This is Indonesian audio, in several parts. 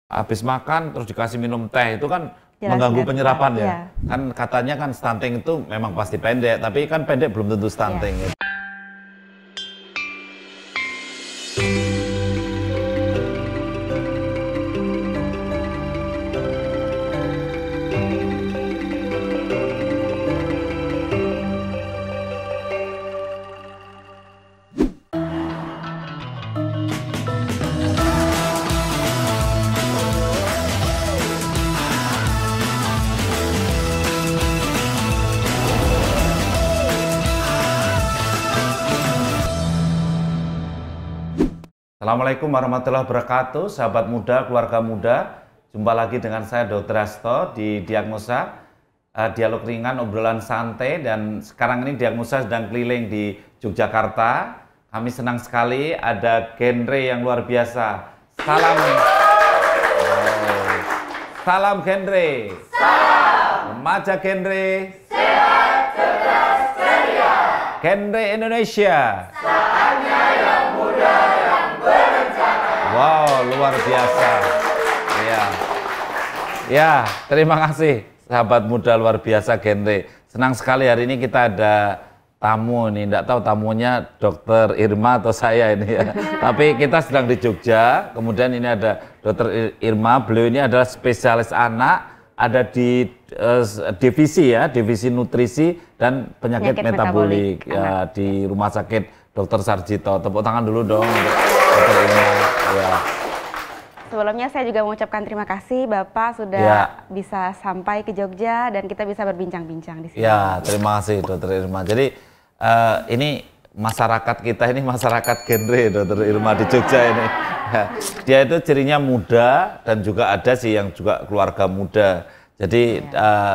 Habis makan terus dikasih minum teh itu kan Jelas mengganggu nggak penyerapan tepat, ya. iya. Kan katanya kan stunting itu memang pasti pendek, tapi kan pendek belum tentu stunting. Iya. Assalamualaikum warahmatullahi wabarakatuh, sahabat muda, keluarga muda. Jumpa lagi dengan saya Dr. Hasto di Diagnosa, dialog ringan, obrolan santai, dan sekarang ini Diagnosa sedang keliling di Yogyakarta. Kami senang sekali ada genre yang luar biasa. Salam, salam genre, remaja genre, sehat, cerdas, ceria, genre Indonesia. Wow, luar biasa. Ya, terima kasih sahabat muda luar biasa genre. Senang sekali hari ini kita ada tamu nih, enggak tahu tamunya Dokter Irma atau saya ini ya. Tapi kita sedang di Jogja, kemudian ini ada Dokter Irma, beliau ini adalah spesialis anak, ada di divisi ya, divisi nutrisi dan penyakit metabolik ya, di Rumah Sakit Dr. Sarjito. Tepuk tangan dulu dong untuk Dokter Irma. Ya. Sebelumnya saya juga mengucapkan terima kasih Bapak sudah bisa sampai ke Jogja dan kita bisa berbincang-bincang di sini. Ya, terima kasih Dokter Irma. Jadi ini masyarakat kita ini masyarakat genre Dokter Irma di Jogja ini. Dia itu cirinya muda dan juga ada sih yang juga keluarga muda. Jadi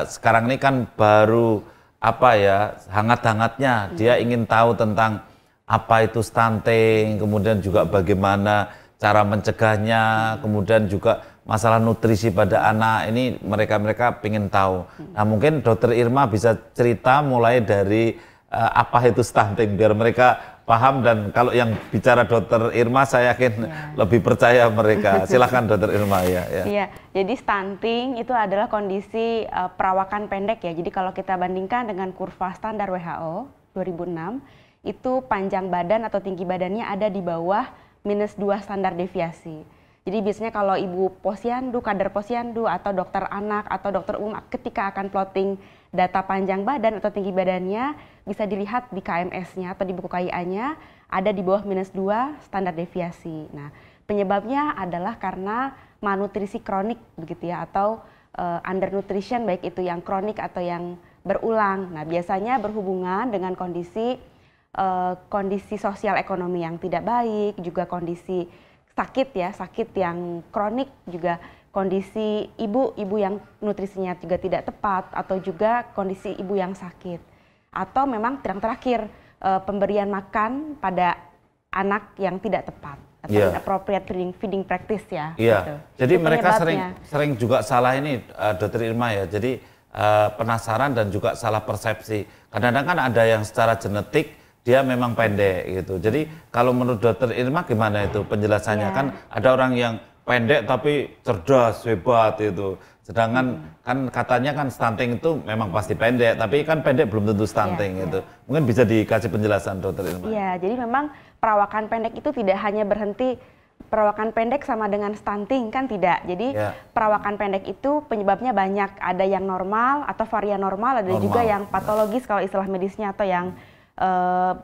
sekarang ini kan baru apa ya, hangat-hangatnya dia ingin tahu tentang apa itu stunting, kemudian juga bagaimana cara mencegahnya, kemudian juga masalah nutrisi pada anak, ini mereka ingin tahu. Nah mungkin Dokter Irma bisa cerita mulai dari apa itu stunting, biar mereka paham, dan kalau yang bicara Dokter Irma saya yakin lebih percaya mereka. Silahkan Dokter Irma ya. Iya, jadi stunting itu adalah kondisi perawakan pendek ya, jadi kalau kita bandingkan dengan kurva standar WHO 2006, itu panjang badan atau tinggi badannya ada di bawah -2 standar deviasi. Jadi biasanya kalau ibu posyandu, kader posyandu, atau dokter anak, atau dokter umum ketika akan plotting data panjang badan atau tinggi badannya, bisa dilihat di KMS-nya atau di buku KIA-nya ada di bawah -2 standar deviasi. Nah, penyebabnya adalah karena malnutrisi kronik begitu ya, atau undernutrition, baik itu yang kronik atau yang berulang. Nah, biasanya berhubungan dengan kondisi sosial ekonomi yang tidak baik, juga kondisi sakit ya, sakit yang kronik, juga kondisi ibu yang nutrisinya juga tidak tepat, atau juga kondisi ibu yang sakit. Atau memang yang terakhir, pemberian makan pada anak yang tidak tepat, atau inappropriate feeding practice ya. Gitu. Jadi itu mereka sering juga salah ini Dokter Irma ya, jadi penasaran dan juga salah persepsi. Kadang-kadang kan ada yang secara genetik dia memang pendek gitu. Jadi kalau menurut Dokter Irma gimana itu penjelasannya? Kan ada orang yang pendek tapi cerdas, hebat itu. Sedangkan kan katanya kan stunting itu memang pasti pendek, tapi kan pendek belum tentu stunting gitu. Mungkin bisa dikasih penjelasan Dokter Irma. Iya, jadi memang perawakan pendek itu tidak hanya berhenti perawakan pendek sama dengan stunting, kan tidak. Jadi perawakan pendek itu penyebabnya banyak. Ada yang normal atau varian normal, ada juga yang patologis kalau istilah medisnya, atau yang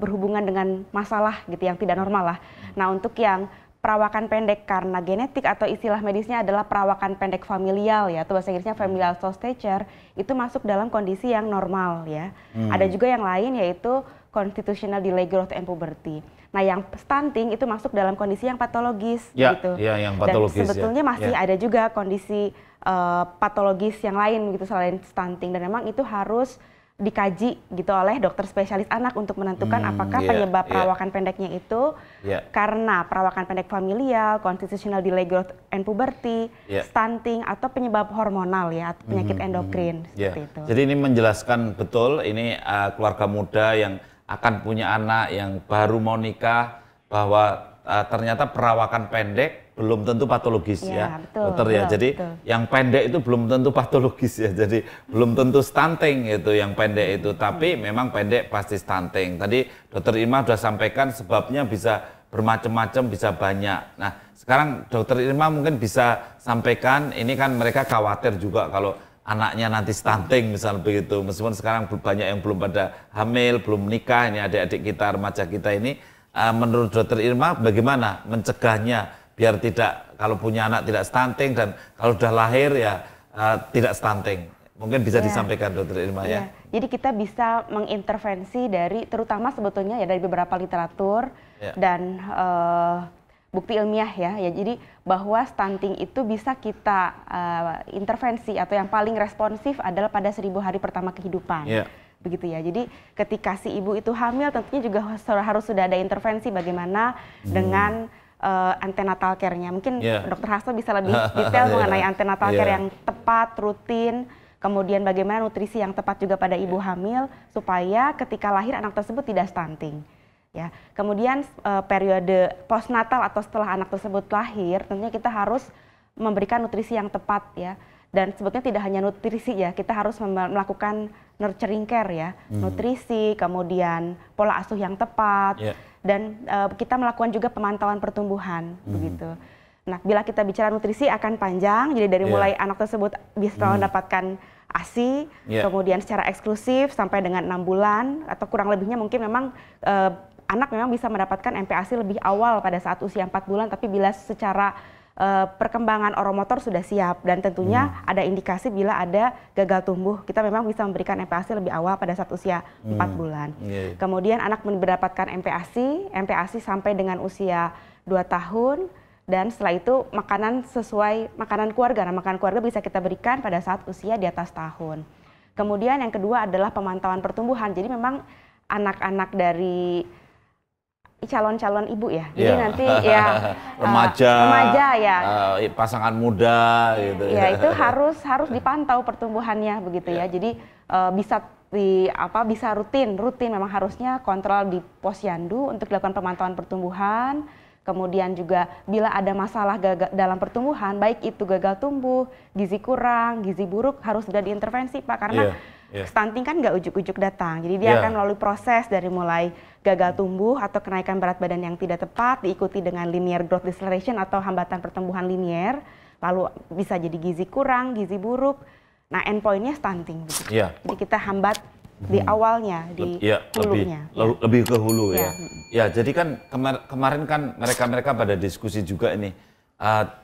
berhubungan dengan masalah gitu yang tidak normal lah. Nah, untuk yang perawakan pendek karena genetik atau istilah medisnya adalah perawakan pendek familial ya, atau bahasa Inggrisnya familial slow stature, itu masuk dalam kondisi yang normal ya. Ada juga yang lain yaitu constitutional delay growth and puberty. Nah, yang stunting itu masuk dalam kondisi yang patologis gitu. Yang patologis. Dan sebetulnya masih ada juga kondisi patologis yang lain gitu selain stunting, dan memang itu harus dikaji gitu oleh dokter spesialis anak untuk menentukan apakah penyebab perawakan pendeknya itu karena perawakan pendek familial, constitutional delay growth and puberty, stunting, atau penyebab hormonal ya, atau penyakit endokrin seperti itu. Jadi ini menjelaskan betul ini keluarga muda yang akan punya anak yang baru mau nikah, bahwa ternyata perawakan pendek belum tentu patologis ya, betul, dokter ya. betul, Jadi betul. yang pendek itu belum tentu patologis ya. Jadi belum tentu stunting itu yang pendek itu. Tapi memang pendek pasti stunting. Tadi dokter Irma sudah sampaikan sebabnya bisa bermacam-macam, bisa banyak. Nah sekarang dokter Irma mungkin bisa sampaikan, ini kan mereka khawatir juga kalau anaknya nanti stunting misal begitu. Meskipun sekarang banyak yang belum pada hamil, belum menikah, ini adik-adik kita, remaja kita ini. Menurut dokter Irma bagaimana mencegahnya biar tidak, kalau punya anak tidak stunting dan kalau sudah lahir ya tidak stunting. Mungkin bisa disampaikan dokter Irma ya. Jadi kita bisa mengintervensi dari, terutama sebetulnya ya dari beberapa literatur dan bukti ilmiah ya. Jadi bahwa stunting itu bisa kita intervensi atau yang paling responsif adalah pada 1000 hari pertama kehidupan. Begitu ya. Jadi ketika si ibu itu hamil tentunya juga harus sudah ada intervensi bagaimana dengan antenatal care-nya. Mungkin dokter Hasto bisa lebih detail mengenai antenatal care yang tepat, rutin, kemudian bagaimana nutrisi yang tepat juga pada ibu hamil supaya ketika lahir anak tersebut tidak stunting. Ya. Kemudian periode postnatal atau setelah anak tersebut lahir tentunya kita harus memberikan nutrisi yang tepat ya. Dan sebetulnya tidak hanya nutrisi ya, kita harus melakukan nurturing care ya, nutrisi, kemudian pola asuh yang tepat, dan kita melakukan juga pemantauan pertumbuhan begitu. Nah, bila kita bicara nutrisi akan panjang, jadi dari mulai anak tersebut bisa mendapatkan ASI, kemudian secara eksklusif sampai dengan 6 bulan atau kurang lebihnya mungkin memang anak memang bisa mendapatkan MPASI lebih awal pada saat usia 4 bulan, tapi bila secara perkembangan oromotor sudah siap dan tentunya ada indikasi bila ada gagal tumbuh, kita memang bisa memberikan MPASI lebih awal pada saat usia 4 bulan. Kemudian anak mendapatkan MPASI sampai dengan usia 2 tahun dan setelah itu makanan sesuai makanan keluarga. Nah, makanan keluarga bisa kita berikan pada saat usia di atas tahun. Kemudian yang kedua adalah pemantauan pertumbuhan. Jadi memang anak-anak dari calon-calon ibu ya, jadi nanti ya remaja ya, pasangan muda gitu ya itu harus dipantau pertumbuhannya begitu ya. Jadi bisa rutin memang harusnya kontrol di posyandu untuk dilakukan pemantauan pertumbuhan. Kemudian juga bila ada masalah dalam pertumbuhan, baik itu gagal tumbuh, gizi kurang, gizi buruk, harus sudah diintervensi Pak, karena stunting kan nggak ujuk-ujuk datang. Jadi dia akan melalui proses dari mulai gagal tumbuh atau kenaikan berat badan yang tidak tepat, diikuti dengan linear growth deceleration atau hambatan pertumbuhan linier, lalu bisa jadi gizi kurang, gizi buruk. Nah, endpointnya stunting. Jadi kita hambat di awalnya, di hulunya. Lebih ke hulu ya. Ya, jadi kan kemarin kan mereka pada diskusi juga ini.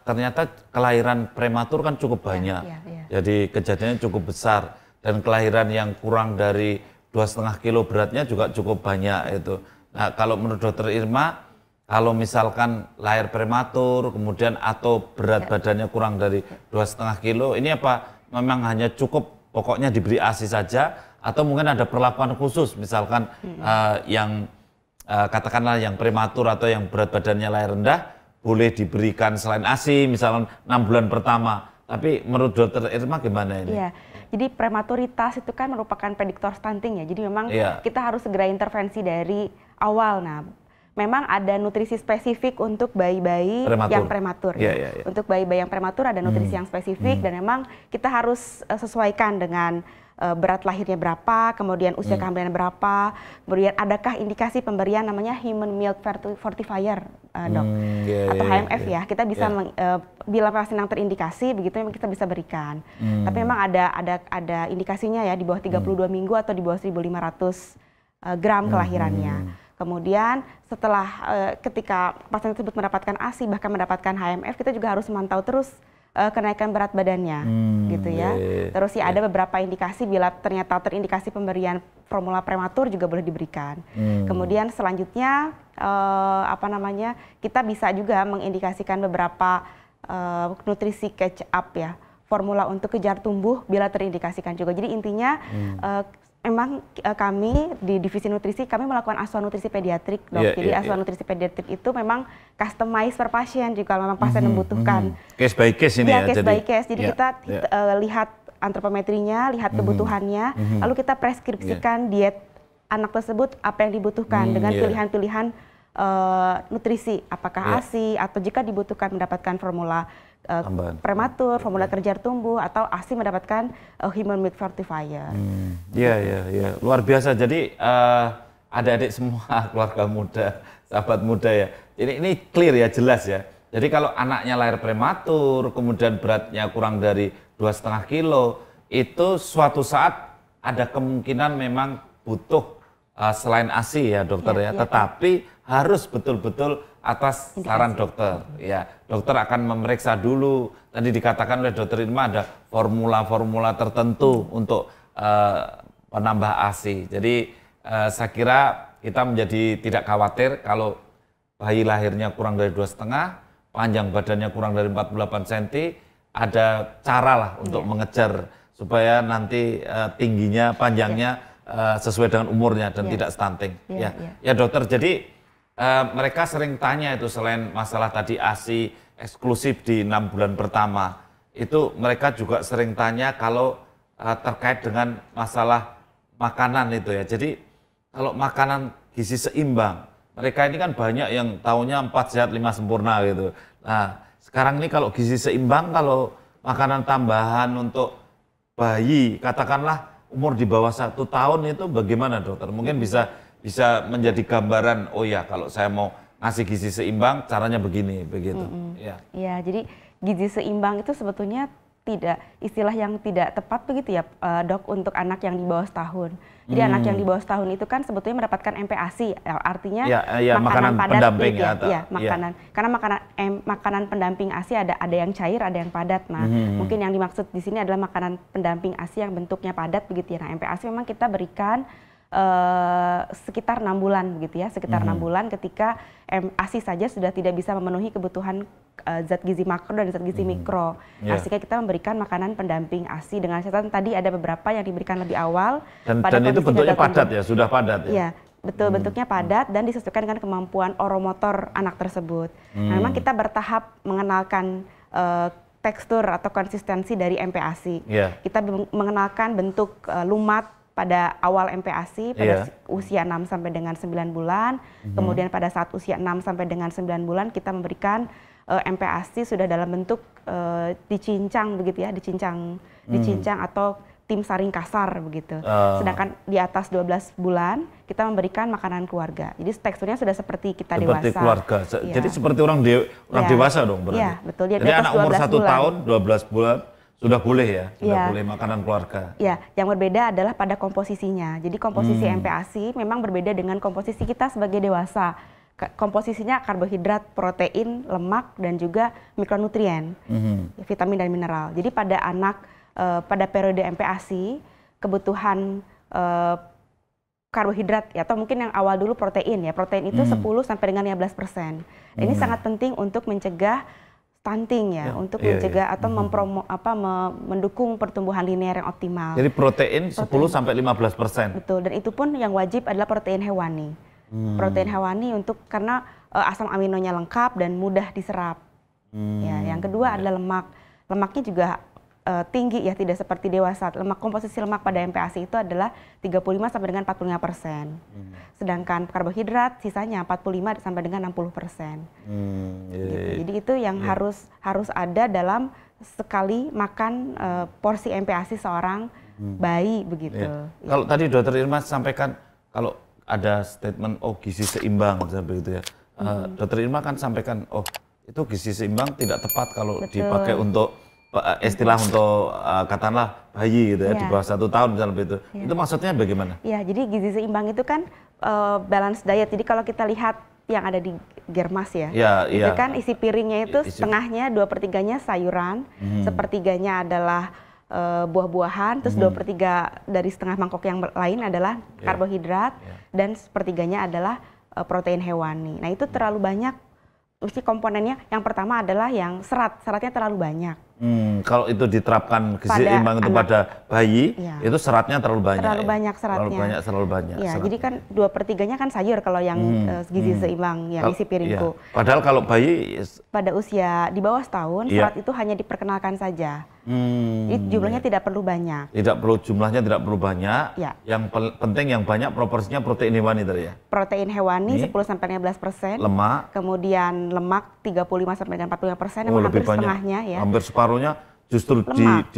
Ternyata kelahiran prematur kan cukup banyak. Jadi kejadiannya cukup besar dan kelahiran yang kurang dari 2,5 kilo beratnya juga cukup banyak itu. Nah, kalau menurut dokter Irma, kalau misalkan lahir prematur kemudian atau berat badannya kurang dari 2,5 kilo, ini apa memang hanya cukup pokoknya diberi ASI saja atau mungkin ada perlakuan khusus misalkan yang katakanlah yang prematur atau yang berat badannya lahir rendah boleh diberikan selain ASI misalkan 6 bulan pertama. Tapi menurut dokter Irma gimana ini? Jadi prematuritas itu kan merupakan prediktor stunting ya. Jadi memang kita harus segera intervensi dari awal. Nah, memang ada nutrisi spesifik untuk bayi-bayi yang prematur. Untuk bayi-bayi yang prematur ada nutrisi yang spesifik dan memang kita harus sesuaikan dengan berat lahirnya berapa, kemudian usia kehamilan berapa, kemudian adakah indikasi pemberian namanya human milk fortifier, dok, atau HMF ya. Kita bisa bila pasien yang terindikasi begitu memang kita bisa berikan. Tapi memang ada indikasinya ya di bawah 32 minggu atau di bawah 1.500 gram kelahirannya. Kemudian setelah ketika pasien tersebut mendapatkan ASI bahkan mendapatkan HMF, kita juga harus memantau terus kenaikan berat badannya, gitu ya. Terus ya ada beberapa indikasi bila ternyata terindikasi pemberian formula prematur juga boleh diberikan. Kemudian selanjutnya kita bisa juga mengindikasikan beberapa nutrisi catch up ya, formula untuk kejar tumbuh bila terindikasikan juga. Jadi intinya memang kami di divisi nutrisi kami melakukan asuhan nutrisi pediatrik, dok. Jadi asuhan nutrisi pediatrik itu memang customize per pasien jika memang pasien membutuhkan. Case by case ini ya. Case by case. Jadi kita lihat antropometrinya, lihat kebutuhannya, lalu kita preskripsikan diet anak tersebut apa yang dibutuhkan dengan pilihan-pilihan nutrisi, apakah ASI atau jika dibutuhkan mendapatkan formula prematur, formula kelenjar tumbuh, atau ASI mendapatkan human milk fortifier. Iya, luar biasa. Jadi adik-adik semua keluarga muda, sahabat muda ya. Ini clear ya, jelas ya. Jadi kalau anaknya lahir prematur, kemudian beratnya kurang dari 2,5 kilo, itu suatu saat ada kemungkinan memang butuh selain ASI ya dokter ya, tetapi harus betul-betul atas saran dokter ya. Dokter akan memeriksa dulu, tadi dikatakan oleh dokter Irma ada formula-formula tertentu untuk penambah ASI. Jadi saya kira kita menjadi tidak khawatir kalau bayi lahirnya kurang dari 2,5, panjang badannya kurang dari 48 cm, ada cara lah untuk mengejar supaya nanti tingginya, panjangnya sesuai dengan umurnya dan tidak stunting. Ya dokter, jadi mereka sering tanya itu selain masalah tadi ASI eksklusif di 6 bulan pertama, itu mereka juga sering tanya kalau terkait dengan masalah makanan itu ya. Jadi kalau makanan gizi seimbang, mereka ini kan banyak yang taunya 4 sehat 5 sempurna gitu. Nah sekarang ini kalau gizi seimbang, kalau makanan tambahan untuk bayi, katakanlah umur di bawah 1 tahun itu bagaimana dokter? Mungkin bisa menjadi gambaran, oh ya kalau saya mau ngasih gizi seimbang caranya begini, begitu. Iya, jadi gizi seimbang itu sebetulnya tidak, istilah yang tidak tepat begitu ya dok, untuk anak yang di bawah setahun. Jadi anak yang di bawah setahun itu kan sebetulnya mendapatkan MPASI, artinya makanan padat pendamping makanan. Karena makanan pendamping ASI ada yang cair, ada yang padat. Nah, mungkin yang dimaksud di sini adalah makanan pendamping ASI yang bentuknya padat begitu ya. Nah, MPASI memang kita berikan sekitar 6 bulan begitu ya, sekitar 6 bulan ketika ASI saja sudah tidak bisa memenuhi kebutuhan zat gizi makro dan zat gizi mikro. Sehingga kita memberikan makanan pendamping ASI dengan catatan tadi ada beberapa yang diberikan lebih awal. Dan itu bentuknya padat ya, sudah padat ya? Iya, betul, bentuknya padat dan disesuaikan dengan kemampuan oromotor anak tersebut. Nah, memang kita bertahap mengenalkan tekstur atau konsistensi dari MPASI. Kita mengenalkan bentuk lumat pada awal MPASI pada usia 6 sampai dengan 9 bulan. Kemudian pada saat usia 6 sampai dengan 9 bulan kita memberikan MPASI sudah dalam bentuk dicincang begitu ya, dicincang atau tim saring kasar begitu. Sedangkan di atas 12 bulan kita memberikan makanan keluarga. Jadi teksturnya sudah seperti kita dewasa. Seperti keluarga. Jadi seperti orang dewasa dong berarti. Iya, betul. Jadi anak umur 1 tahun 12 bulan sudah boleh ya, sudah boleh makanan keluarga. Ya, yang berbeda adalah pada komposisinya. Jadi komposisi MPASI memang berbeda dengan komposisi kita sebagai dewasa. Komposisinya karbohidrat, protein, lemak, dan juga mikronutrien, vitamin dan mineral. Jadi pada anak pada periode MPASI kebutuhan karbohidrat ya, atau mungkin yang awal dulu protein ya. Protein itu 10 sampai dengan 15%. Ini sangat penting untuk mencegah stunting ya, untuk mencegah atau mendukung pertumbuhan linear yang optimal. Jadi protein 10 sampai 15%. Betul, dan itu pun yang wajib adalah protein hewani. Protein hewani karena asam aminonya lengkap dan mudah diserap. Ya, yang kedua adalah lemak. Lemaknya juga tinggi ya, tidak seperti dewasa. Komposisi lemak pada MPASI itu adalah 35 sampai dengan 45%. Sedangkan karbohidrat sisanya 45 sampai dengan 60%. Gitu. Jadi itu yang harus ada dalam sekali makan porsi MPASI seorang bayi begitu. Kalau tadi Dokter Irma sampaikan kalau ada statement gizi seimbang seperti itu ya. Dokter Irma kan sampaikan itu gizi seimbang tidak tepat kalau dipakai untuk istilah untuk katakanlah bayi gitu ya, di bawah 1 tahun misalnya itu. Itu maksudnya bagaimana? Ya, jadi gizi seimbang itu kan balance diet. Jadi kalau kita lihat yang ada di Germas ya, itu kan isi piringnya itu setengahnya 2/3-nya sayuran, sepertiganya adalah buah-buahan, terus 2/3 dari setengah mangkok yang lain adalah karbohidrat, dan sepertiganya adalah protein hewani. Nah itu terlalu banyak. Mesti komponennya yang pertama adalah yang seratnya terlalu banyak. Kalau itu diterapkan gizi Pada seimbang itu anak. pada bayi, Iya. itu seratnya terlalu banyak. Terlalu banyak seratnya. Terlalu banyak. Ya, seratnya. jadi kan 2/3-nya kan sayur kalau yang gizi seimbang yang isi piringku. Iya. Padahal kalau bayi, Pada usia di bawah setahun, Iya. serat itu hanya diperkenalkan saja. Jadi jumlahnya tidak perlu banyak. jumlahnya tidak perlu banyak. Ya. Yang penting yang banyak proporsinya protein hewani tadi ya. Protein hewani Ini 10-15%. Lemak. Kemudian lemak 35-45%, Oh, yang lebih hampir banyak. setengahnya ya. Hampir separuhnya justru Lemak.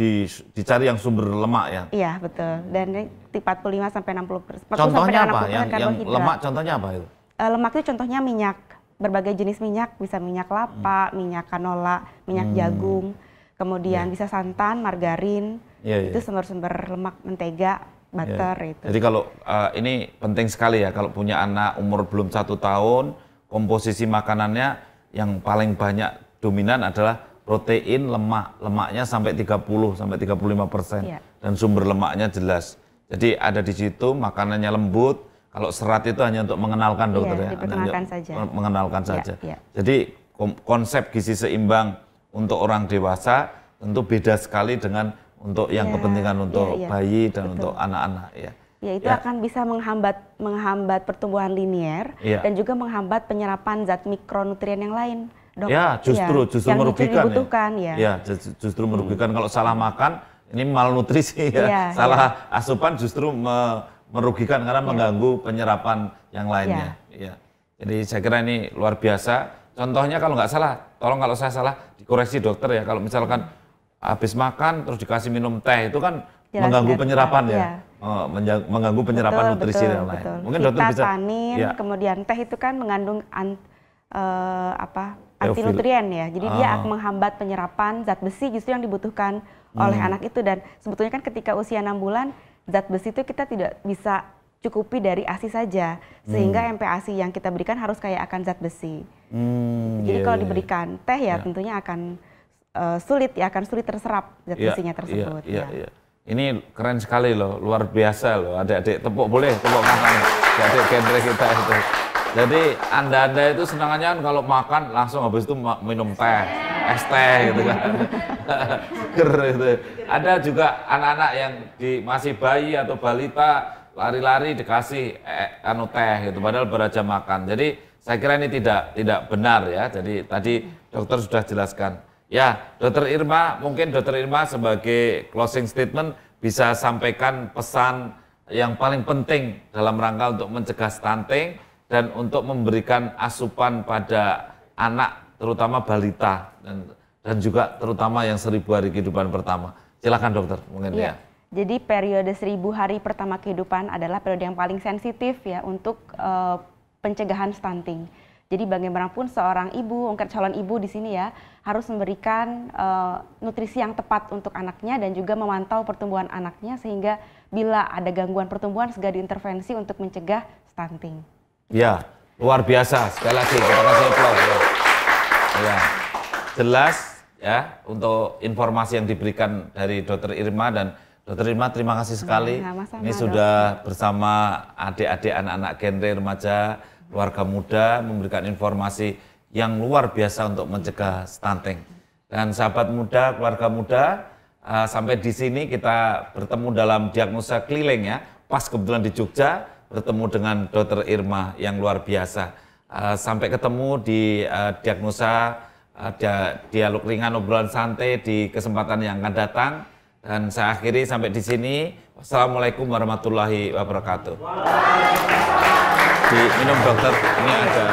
dicari yang sumber lemak ya. Iya, betul. Dan 45-60%. Contohnya apa? Yang karbohidrat. lemak contohnya apa itu? Lemak itu contohnya minyak, berbagai jenis minyak, bisa minyak lapa, minyak canola, minyak jagung, kemudian bisa santan, margarin, Iya, itu sumber-sumber lemak, mentega, butter itu. Jadi kalau ini penting sekali ya, kalau punya anak umur belum 1 tahun, komposisi makanannya yang paling banyak dominan adalah protein, lemaknya sampai 30-35%, Iya. dan sumber lemaknya jelas. Jadi ada di situ, makanannya lembut. Kalau serat itu hanya untuk mengenalkan dokter ya, diperkenalkan saja. mengenalkan Iya, saja. iya. Jadi konsep gizi seimbang untuk orang dewasa tentu beda sekali dengan untuk yang Iya, kepentingan untuk iya, bayi dan betul. untuk anak-anak ya. Ya, itu Ya. akan bisa menghambat pertumbuhan linier Iya. dan juga menghambat penyerapan zat mikronutrien yang lain, dok. Ya, justru yang merugikan dibutuhkan ya. Ya, justru merugikan kalau salah makan, ini malnutrisi ya. Iya, Salah asupan justru merugikan karena mengganggu penyerapan yang lainnya. Ya. Jadi saya kira ini luar biasa. Contohnya kalau nggak salah, tolong kalau saya salah dikoreksi dokter ya. Kalau misalkan habis makan terus dikasih minum teh itu kan Jelas, mengganggu ya, penyerapan ya. iya. Mengganggu penyerapan nutrisi dan lain. Mungkin dokter bisa. Tanin, Ya. kemudian teh itu kan mengandung antinutrien ya. Jadi dia akan menghambat penyerapan zat besi justru yang dibutuhkan oleh anak itu, dan sebetulnya kan ketika usia 6 bulan zat besi itu kita tidak bisa cukupi dari ASI saja, sehingga MPASI yang kita berikan harus kaya akan zat besi. Jadi kalau diberikan teh ya tentunya akan akan sulit terserap zat besinya tersebut. Iya. Ini keren sekali loh, luar biasa loh. Adik-adik tepuk tangan adik genre kita itu. Jadi anda itu senangannya kan kalau makan langsung habis itu minum teh, es teh gitu kan. Seger gitu. Ada juga anak-anak yang masih bayi atau balita lari-lari dikasih teh gitu, padahal baru aja makan. Jadi saya kira ini tidak benar ya. Jadi tadi dokter sudah jelaskan. Ya, Dokter Irma, mungkin Dokter Irma sebagai closing statement bisa sampaikan pesan yang paling penting dalam rangka untuk mencegah stunting dan untuk memberikan asupan pada anak, terutama balita dan juga terutama yang 1000 hari kehidupan pertama. Silakan dokter, mungkin ya. Jadi periode 1000 hari pertama kehidupan adalah periode yang paling sensitif ya untuk pencegahan stunting. Jadi bagaimanapun seorang ibu, mungkin calon ibu di sini ya, harus memberikan nutrisi yang tepat untuk anaknya dan juga memantau pertumbuhan anaknya sehingga bila ada gangguan pertumbuhan segera diintervensi untuk mencegah stunting. Ya, luar biasa. Sekali lagi kita kasih aplaus. Ya, jelas ya untuk informasi yang diberikan dari Dokter Irma, dan Dokter Irma terima kasih sekali. Sama-sama, ini sudah bersama adik-adik anak-anak genre remaja, keluarga muda, memberikan informasi yang luar biasa untuk mencegah stunting. Dan sahabat muda, keluarga muda, sampai di sini kita bertemu dalam diagnosa keliling ya. Pas kebetulan di Jogja bertemu dengan Dokter Irma yang luar biasa. Sampai ketemu di diagnosa dialog ringan obrolan santai di kesempatan yang akan datang. Dan saya akhiri sampai di sini. Wassalamualaikum warahmatullahi wabarakatuh. Diminum dokter, ini ada